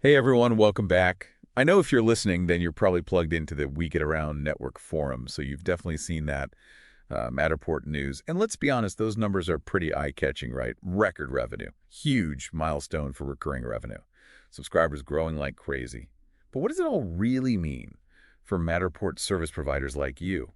Hey everyone, welcome back. I know if you're listening, then you're probably plugged into the We Get Around Network forum, so you've definitely seen that Matterport news. And let's be honest, those numbers are pretty eye-catching, right? Record revenue, huge milestone for recurring revenue. Subscribers growing like crazy. But what does it all really mean for Matterport service providers like you?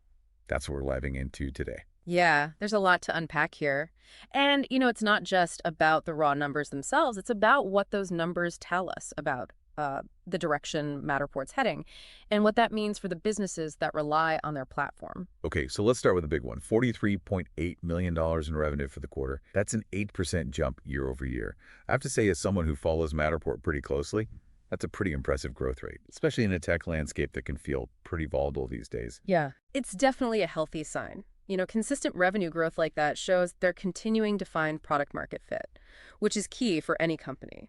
That's what we're diving into today. Yeah, there's a lot to unpack here. And, it's not just about the raw numbers themselves, it's about what those numbers tell us about the direction Matterport's heading and what that means for the businesses that rely on their platform. Okay, so let's start with the big one. $43.8 million in revenue for the quarter. That's an 8% jump year over year. I have to say, as someone who follows Matterport pretty closely, that's a pretty impressive growth rate, especially in a tech landscape that can feel pretty volatile these days. Yeah. It's definitely a healthy sign. Consistent revenue growth like that shows they're continuing to find product market fit, which is key for any company.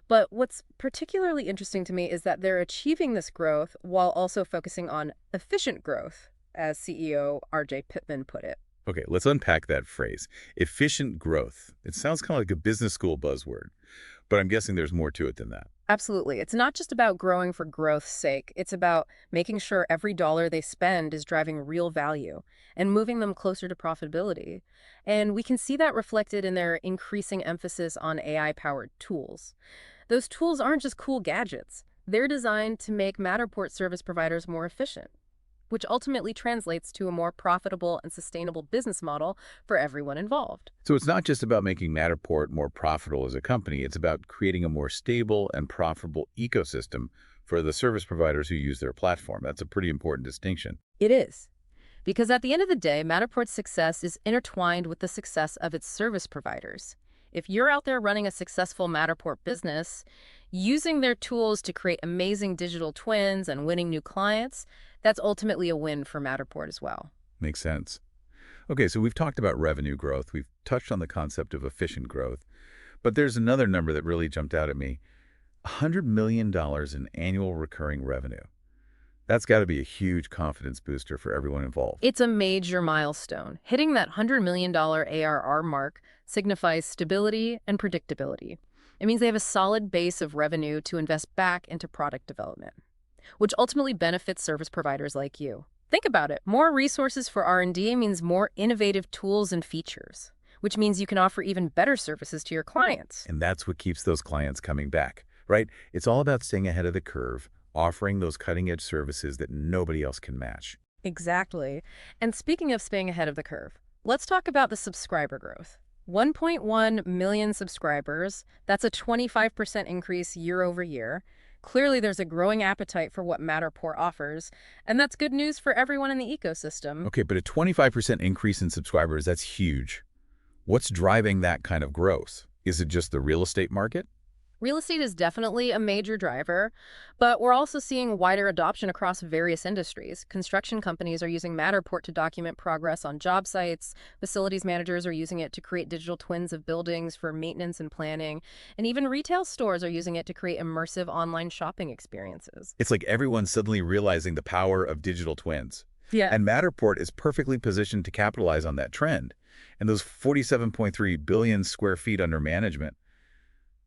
But what's particularly interesting to me is that they're achieving this growth while also focusing on efficient growth, as CEO RJ Pittman put it. Okay, let's unpack that phrase. Efficient growth. It sounds kind of like a business school buzzword, but I'm guessing there's more to it than that. Absolutely. It's not just about growing for growth's sake. It's about making sure every dollar they spend is driving real value and moving them closer to profitability. And we can see that reflected in their increasing emphasis on AI-powered tools. Those tools aren't just cool gadgets. They're designed to make Matterport service providers more efficient, which ultimately translates to a more profitable and sustainable business model for everyone involved. So it's not just about making Matterport more profitable as a company. It's about creating a more stable and profitable ecosystem for the service providers who use their platform. That's a pretty important distinction. It is. Because at the end of the day, Matterport's success is intertwined with the success of its service providers. If you're out there running a successful Matterport business, using their tools to create amazing digital twins and winning new clients, that's ultimately a win for Matterport as well. Makes sense. Okay, so we've talked about revenue growth. We've touched on the concept of efficient growth. But there's another number that really jumped out at me. $100 million in annual recurring revenue. That's got to be a huge confidence booster for everyone involved. It's a major milestone. Hitting that $100 million ARR mark signifies stability and predictability. It means they have a solid base of revenue to invest back into product development, which ultimately benefits service providers like you. Think about it. More resources for R&D means more innovative tools and features, which means you can offer even better services to your clients. And that's what keeps those clients coming back, right? It's all about staying ahead of the curve, offering those cutting-edge services that nobody else can match. Exactly. And speaking of staying ahead of the curve, let's talk about the subscriber growth. 1.1 million subscribers, that's a 25% increase year over year. Clearly, there's a growing appetite for what Matterport offers, and that's good news for everyone in the ecosystem. Okay, but a 25% increase in subscribers, that's huge. What's driving that kind of growth? Is it just the real estate market? Real estate is definitely a major driver, but we're also seeing wider adoption across various industries. Construction companies are using Matterport to document progress on job sites. Facilities managers are using it to create digital twins of buildings for maintenance and planning. And even retail stores are using it to create immersive online shopping experiences. It's like everyone's suddenly realizing the power of digital twins. Yeah. And Matterport is perfectly positioned to capitalize on that trend. And those 47.3 billion square feet under management,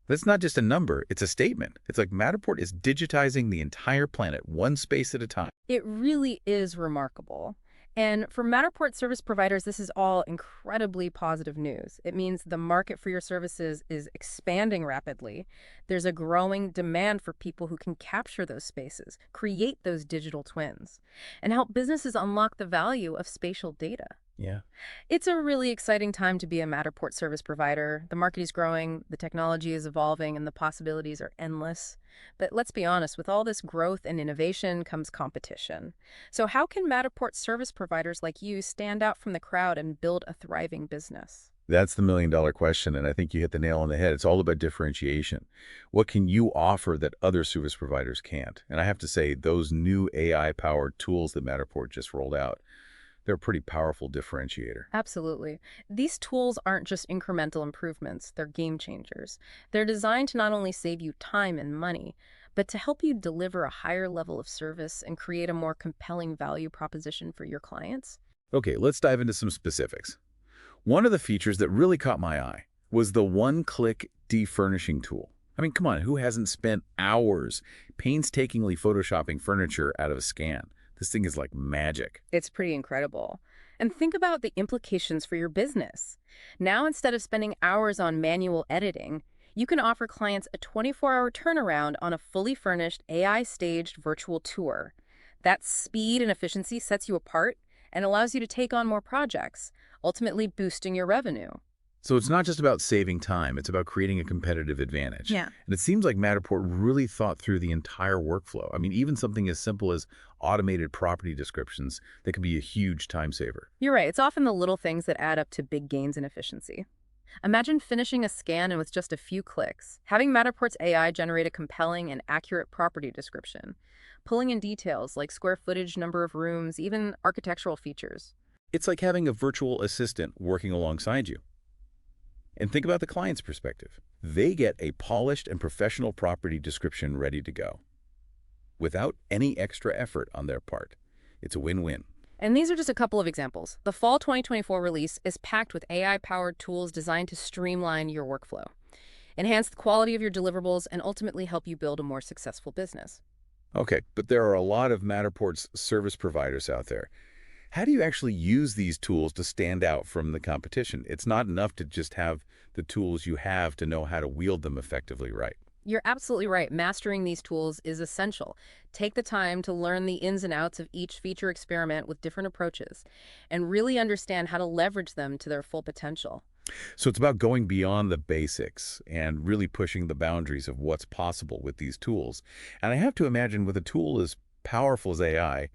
that's not just a number, it's a statement. It's like Matterport is digitizing the entire planet, one space at a time. It really is remarkable. And for Matterport service providers, this is all incredibly positive news. It means the market for your services is expanding rapidly. There's a growing demand for people who can capture those spaces, create those digital twins, and help businesses unlock the value of spatial data. Yeah. It's a really exciting time to be a Matterport service provider. The market is growing, the technology is evolving, and the possibilities are endless. But let's be honest, with all this growth and innovation comes competition. So how can Matterport service providers like you stand out from the crowd and build a thriving business? That's the million-dollar question, and I think you hit the nail on the head. It's all about differentiation. What can you offer that other service providers can't? And I have to say, those new AI-powered tools that Matterport just rolled out, they're a pretty powerful differentiator. Absolutely. These tools aren't just incremental improvements, they're game changers. They're designed to not only save you time and money, but to help you deliver a higher level of service and create a more compelling value proposition for your clients. Okay, let's dive into some specifics. One of the features that really caught my eye was the one-click defurnishing tool. I mean, come on, who hasn't spent hours painstakingly photoshopping furniture out of a scan? This thing is like magic. It's pretty incredible. And think about the implications for your business. Now, instead of spending hours on manual editing, you can offer clients a 24-hour turnaround on a fully furnished AI-staged virtual tour. That speed and efficiency sets you apart and allows you to take on more projects, ultimately boosting your revenue. So it's not just about saving time, it's about creating a competitive advantage. Yeah. And it seems like Matterport really thought through the entire workflow. I mean, even something as simple as automated property descriptions that can be a huge time saver. You're right. It's often the little things that add up to big gains in efficiency. Imagine finishing a scan and with just a few clicks, having Matterport's AI generate a compelling and accurate property description, pulling in details like square footage, number of rooms, even architectural features. It's like having a virtual assistant working alongside you. And think about the client's perspective. They get a polished and professional property description ready to go, without any extra effort on their part. It's a win-win. And these are just a couple of examples. The fall 2024 release is packed with AI-powered tools designed to streamline your workflow, enhance the quality of your deliverables, and ultimately help you build a more successful business. Okay, but there are a lot of Matterport's service providers out there. How do you actually use these tools to stand out from the competition? It's not enough to just have the tools you have to know how to wield them effectively, right? You're absolutely right. Mastering these tools is essential. Take the time to learn the ins and outs of each feature experiment with different approaches and really understand how to leverage them to their full potential. So it's about going beyond the basics and really pushing the boundaries of what's possible with these tools. And I have to imagine with a tool as powerful as AI,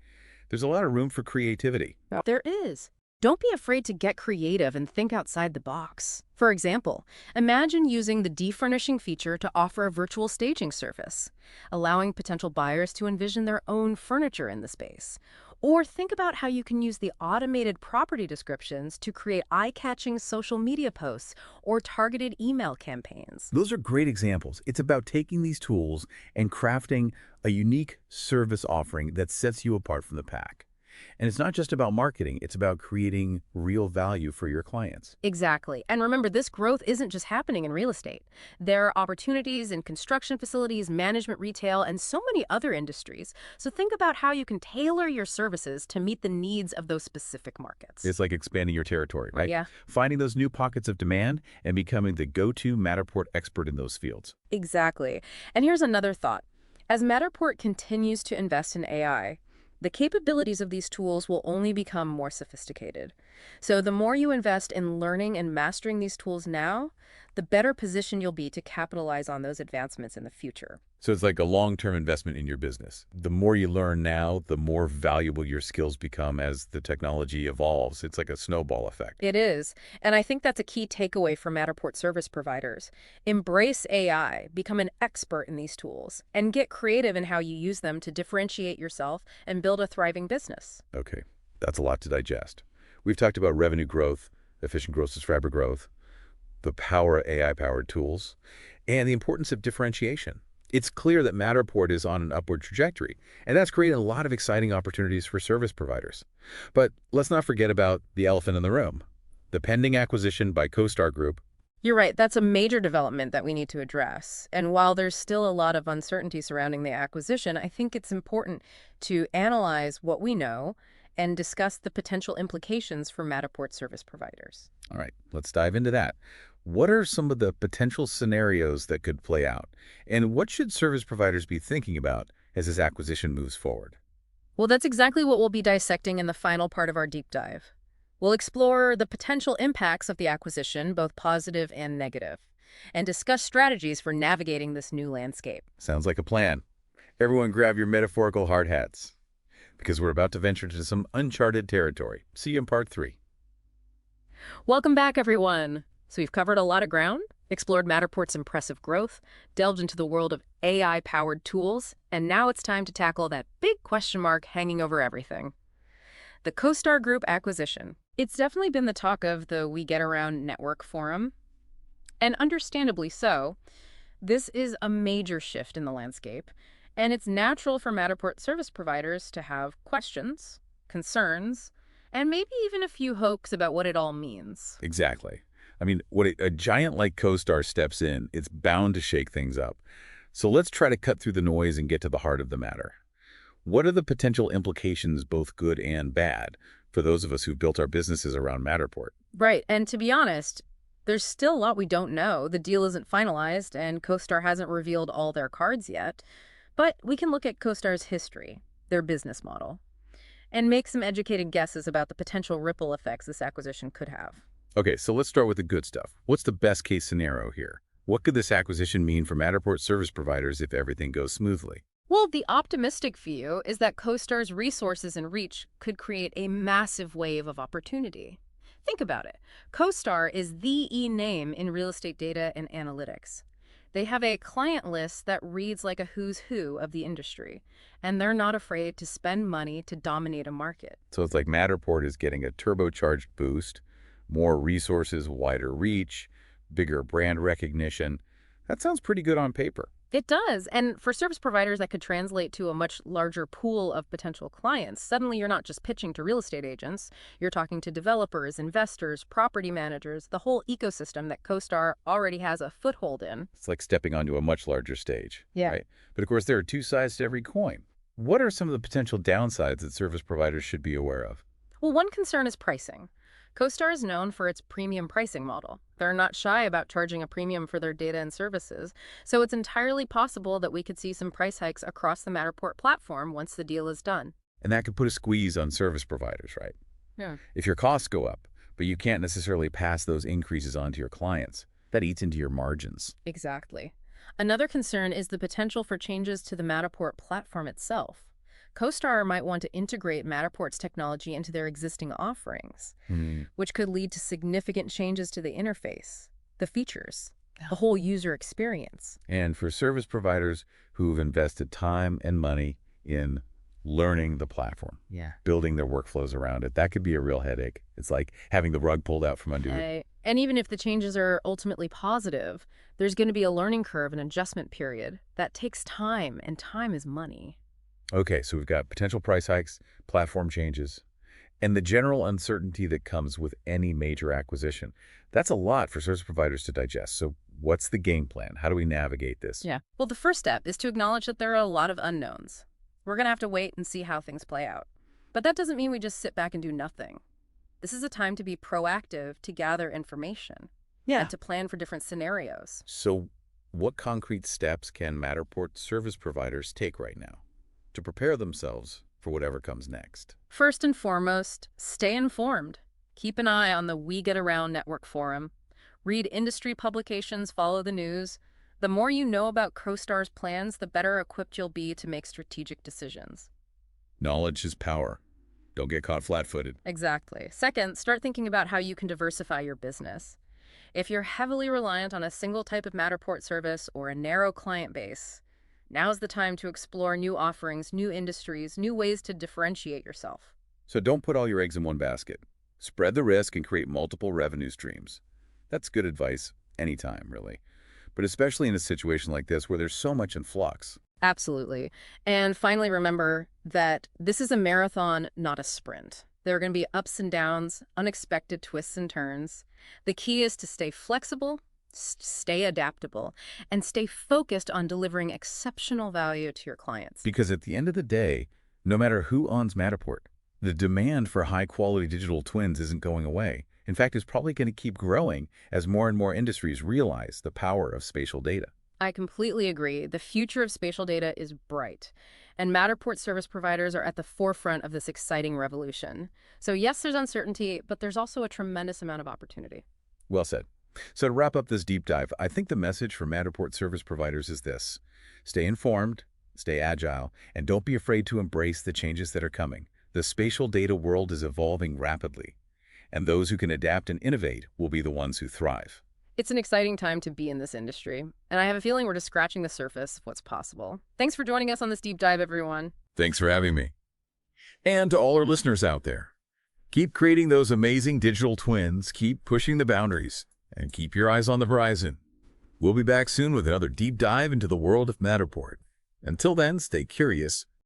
there's a lot of room for creativity. There is. Don't be afraid to get creative and think outside the box. For example, imagine using the defurnishing feature to offer a virtual staging service, allowing potential buyers to envision their own furniture in the space. Or think about how you can use the automated property descriptions to create eye-catching social media posts or targeted email campaigns. Those are great examples. It's about taking these tools and crafting a unique service offering that sets you apart from the pack. And it's not just about marketing, it's about creating real value for your clients. Exactly. And remember, this growth isn't just happening in real estate. There are opportunities in construction facilities, management, retail, and so many other industries. So think about how you can tailor your services to meet the needs of those specific markets. It's like expanding your territory, right? Yeah. Finding those new pockets of demand and becoming the go-to Matterport expert in those fields. Exactly. And here's another thought. As Matterport continues to invest in AI, the capabilities of these tools will only become more sophisticated. So the more you invest in learning and mastering these tools now, the better position you'll be to capitalize on those advancements in the future. So it's like a long-term investment in your business. The more you learn now, the more valuable your skills become as the technology evolves. It's like a snowball effect. It is. And I think that's a key takeaway for Matterport service providers. Embrace AI, become an expert in these tools, and get creative in how you use them to differentiate yourself and build a thriving business. Okay, that's a lot to digest. We've talked about revenue growth, efficient gross subscriber growth, the power of AI-powered tools, and the importance of differentiation. It's clear that Matterport is on an upward trajectory, and that's created a lot of exciting opportunities for service providers. But let's not forget about the elephant in the room, the pending acquisition by CoStar Group. You're right. That's a major development that we need to address. And while there's still a lot of uncertainty surrounding the acquisition, I think it's important to analyze what we know and discuss the potential implications for Matterport service providers. All right, let's dive into that. What are some of the potential scenarios that could play out? And what should service providers be thinking about as this acquisition moves forward? Well, that's exactly what we'll be dissecting in the final part of our deep dive. We'll explore the potential impacts of the acquisition, both positive and negative, and discuss strategies for navigating this new landscape. Sounds like a plan. Everyone grab your metaphorical hard hats, because we're about to venture into some uncharted territory. See you in part 3. Welcome back, everyone. So we've covered a lot of ground, explored Matterport's impressive growth, delved into the world of AI-powered tools, and now it's time to tackle that big question mark hanging over everything. The CoStar Group acquisition. It's definitely been the talk of the We Get Around Network forum, and understandably so. This is a major shift in the landscape, and it's natural for Matterport service providers to have questions, concerns, and maybe even a few hopes about what it all means. Exactly. I mean, when a giant like CoStar steps in, it's bound to shake things up. So let's try to cut through the noise and get to the heart of the matter. What are the potential implications, both good and bad, for those of us who've built our businesses around Matterport? Right. And to be honest, there's still a lot we don't know. The deal isn't finalized, and CoStar hasn't revealed all their cards yet. But we can look at CoStar's history, their business model, and make some educated guesses about the potential ripple effects this acquisition could have. Okay, so let's start with the good stuff. What's the best case scenario here? What could this acquisition mean for Matterport service providers if everything goes smoothly? Well, the optimistic view is that CoStar's resources and reach could create a massive wave of opportunity. Think about it. CoStar is the name in real estate data and analytics. They have a client list that reads like a who's who of the industry, and they're not afraid to spend money to dominate a market. So it's like Matterport is getting a turbocharged boost, more resources, wider reach, bigger brand recognition. That sounds pretty good on paper. It does. And for service providers, that could translate to a much larger pool of potential clients. Suddenly, you're not just pitching to real estate agents. You're talking to developers, investors, property managers, the whole ecosystem that CoStar already has a foothold in. It's like stepping onto a much larger stage. Yeah. Right? But of course, there are two sides to every coin. What are some of the potential downsides that service providers should be aware of? Well, one concern is pricing. CoStar is known for its premium pricing model. They're not shy about charging a premium for their data and services, so it's entirely possible that we could see some price hikes across the Matterport platform once the deal is done. And that could put a squeeze on service providers, right? Yeah. If your costs go up, but you can't necessarily pass those increases on to your clients, that eats into your margins. Exactly. Another concern is the potential for changes to the Matterport platform itself. CoStar might want to integrate Matterport's technology into their existing offerings, which could lead to significant changes to the interface, the features, the whole user experience. And for service providers who've invested time and money in learning the platform, building their workflows around it, that could be a real headache. It's like having the rug pulled out from under you. And even if the changes are ultimately positive, there's going to be a learning curve and adjustment period. That takes time, and time is money. Okay, so we've got potential price hikes, platform changes, and the general uncertainty that comes with any major acquisition. That's a lot for service providers to digest. So what's the game plan? How do we navigate this? Yeah. Well, the first step is to acknowledge that there are a lot of unknowns. We're going to have to wait and see how things play out. But that doesn't mean we just sit back and do nothing. This is a time to be proactive, to gather information, and to plan for different scenarios. So what concrete steps can Matterport service providers take right now to prepare themselves for whatever comes next? First and foremost, stay informed. Keep an eye on the We Get Around Network forum. Read industry publications, follow the news. The more you know about CoStar's plans, the better equipped you'll be to make strategic decisions. Knowledge is power. Don't get caught flat-footed. Exactly. Second, start thinking about how you can diversify your business. If you're heavily reliant on a single type of Matterport service or a narrow client base, now's the time to explore new offerings, new industries, new ways to differentiate yourself. So don't put all your eggs in one basket. Spread the risk and create multiple revenue streams. That's good advice anytime, really. But especially in a situation like this where there's so much in flux. Absolutely. And finally, remember that this is a marathon, not a sprint. There are going to be ups and downs, unexpected twists and turns. The key is to stay flexible, stay adaptable, and stay focused on delivering exceptional value to your clients. Because at the end of the day, no matter who owns Matterport, the demand for high-quality digital twins isn't going away. In fact, it's probably going to keep growing as more and more industries realize the power of spatial data. I completely agree. The future of spatial data is bright, and Matterport service providers are at the forefront of this exciting revolution. So yes, there's uncertainty, but there's also a tremendous amount of opportunity. Well said. So to wrap up this deep dive, I think the message for Matterport service providers is this: stay informed, stay agile, and don't be afraid to embrace the changes that are coming. The spatial data world is evolving rapidly, and those who can adapt and innovate will be the ones who thrive. It's an exciting time to be in this industry, and I have a feeling we're just scratching the surface of what's possible. Thanks for joining us on this deep dive, everyone. Thanks for having me. And to all our listeners out there, keep creating those amazing digital twins, keep pushing the boundaries, and keep your eyes on the horizon. We'll be back soon with another deep dive into the world of Matterport. Until then, stay curious,